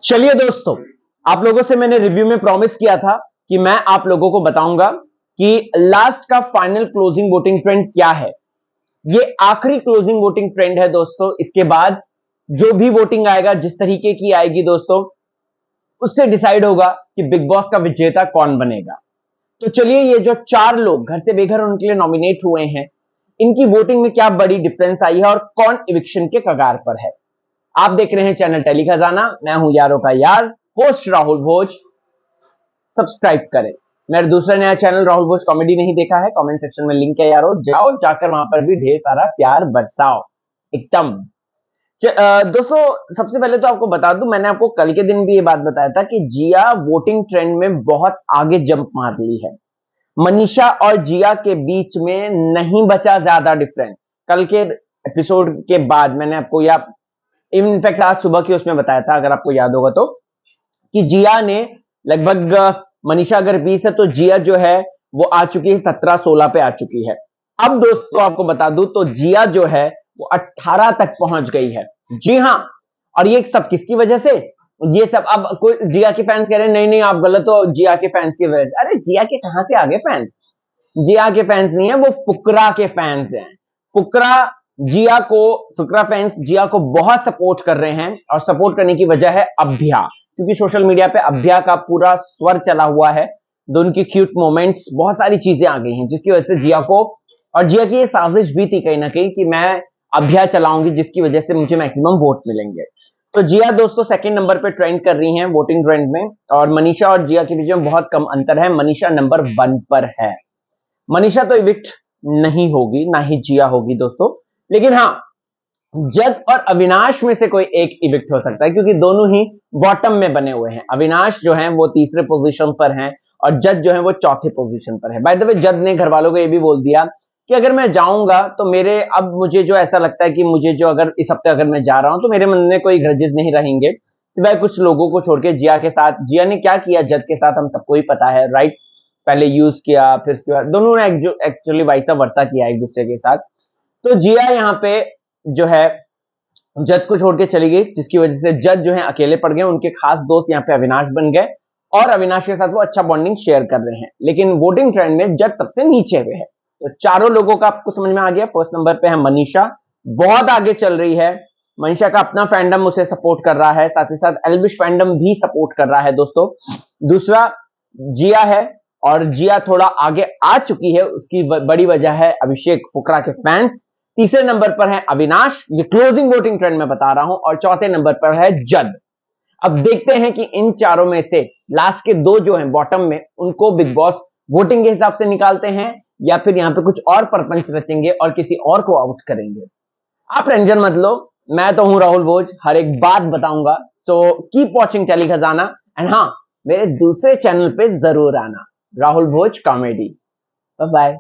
चलिए दोस्तों, आप लोगों से मैंने रिव्यू में प्रॉमिस किया था कि मैं आप लोगों को बताऊंगा कि लास्ट का फाइनल क्लोजिंग वोटिंग ट्रेंड क्या है। ये आखिरी क्लोजिंग वोटिंग ट्रेंड है दोस्तों। इसके बाद जो भी वोटिंग आएगा, जिस तरीके की आएगी दोस्तों, उससे डिसाइड होगा कि बिग बॉस का विजेता कौन बनेगा। तो चलिए, ये जो 4 लोग घर से बेघर उनके लिए नॉमिनेट हुए हैं, इनकी वोटिंग में क्या बड़ी डिफरेंस आई है और कौन इविक्शन के कगार पर है। आप देख रहे हैं चैनल टेली खजाना। मैं हूं यारों का यार, होस्ट राहुल भोज। सब्सक्राइब करें। मेरा दूसरा नया चैनल राहुल भोज कॉमेडी नहीं देखा है, कमेंट सेक्शन में लिंक है यारो, जाओ जाकर वहां पर भी ढेर सारा प्यार बरसाओ एकदम। दोस्तों, सबसे पहले तो आपको बता दूं, मैंने आपको कल के दिन भी ये बात बताया था कि जिया वोटिंग ट्रेंड में बहुत आगे जंप मार ली है। मनीषा और जिया के बीच में नहीं बचा ज्यादा डिफरेंस। कल के एपिसोड के बाद मैंने आपको या इनफैक्ट आज सुबह की उसमें बताया था, अगर आपको याद होगा तो, कि जिया ने लगभग मनीषा अगर 20 है तो जिया जो है वो आ चुकी है 17-16 पे आ चुकी है। अब दोस्तों आपको बता दूं तो जिया जो है वो 18 तक पहुंच गई है। जी हां। और ये सब किसकी वजह से? ये सब अब कोई जिया के फैंस कह रहे हैं नहीं नहीं आप गलत हो, जिया के फैंस की वजह से। अरे जिया के कहां से आगे फैंस? जिया के फैंस नहीं है, वो फुकरा के फैंस हैं। फुकरा जिया को फुकरा फैंस जिया को बहुत सपोर्ट कर रहे हैं, और सपोर्ट करने की वजह है अभ्या, क्योंकि सोशल मीडिया पे अभ्या का पूरा स्वर चला हुआ है। दोनों की क्यूट मोमेंट्स, बहुत सारी चीजें आ गई हैं, जिसकी वजह से जिया को, और जिया की ये साजिश भी थी कहीं ना कहीं कि मैं अभ्या चलाऊंगी जिसकी वजह से मुझे मैक्सिमम वोट मिलेंगे। तो जिया दोस्तों सेकंड नंबर पे ट्रेंड कर रही हैं वोटिंग ट्रेंड में, और मनीषा और जिया के बीच में बहुत कम अंतर है। मनीषा नंबर 1 पर है। मनीषा तो इविक्ट नहीं होगी, ना ही जिया होगी दोस्तों, लेकिन हाँ, जज और अविनाश में से कोई एक इविक्ट हो सकता है, क्योंकि दोनों ही बॉटम में बने हुए हैं। अविनाश जो है वो तीसरे पोजीशन पर हैं और जज जो है वो चौथे पोजीशन पर है। बाय द वे, जज ने घर वालों को ये भी बोल दिया कि अगर मैं जाऊंगा तो मेरे, अब मुझे जो ऐसा लगता है कि मुझे जो, अगर इस हफ्ते अगर मैं जा रहा हूं तो मेरे मन में कोई ग्रजेस नहीं रहेंगे सिवाय कुछ लोगों को छोड़ के। जिया के साथ, जिया ने क्या किया जज के साथ हम सबको ही पता है, राइट? पहले यूज किया, फिर उसके बाद दोनों ने एक्चुअली वाइसा वर्सा किया एक दूसरे के साथ। तो जिया यहाँ पे जो है जज को छोड़ के चली गई, जिसकी वजह से जज जो है अकेले पड़ गए। उनके खास दोस्त यहाँ पे अविनाश बन गए, और अविनाश के साथ वो अच्छा बॉन्डिंग शेयर कर रहे हैं। लेकिन वोटिंग ट्रेंड में जज सबसे नीचे पे है। तो चारों लोगों का आपको समझ में आ गया। फर्स्ट नंबर पे है मनीषा, बहुत आगे चल रही है। मनीषा का अपना फैंडम उसे सपोर्ट कर रहा है, साथ ही साथ एल्विश फैंडम भी सपोर्ट कर रहा है दोस्तों। दूसरा जिया है, और जिया थोड़ा आगे आ चुकी है, उसकी बड़ी वजह है अभिषेक फुकरा के फैंस। तीसरे नंबर पर है अविनाश, ये क्लोजिंग वोटिंग ट्रेंड में बता रहा हूं, और चौथे नंबर पर है जज। अब देखते हैं कि इन चारों में से लास्ट के 2 जो हैं बॉटम में, उनको बिग बॉस वोटिंग के हिसाब से निकालते हैं, या फिर यहां पे कुछ और परपंच रचेंगे और किसी और को आउट करेंगे। आप टेंशन मत लो, मैं तो हूं राहुल भोज, हर एक बात बताऊंगा। So keep watching tele Khazana, and हाँ, मेरे दूसरे चैनल पे जरूर आना, Rahul Bhoj comedy. Bye bye.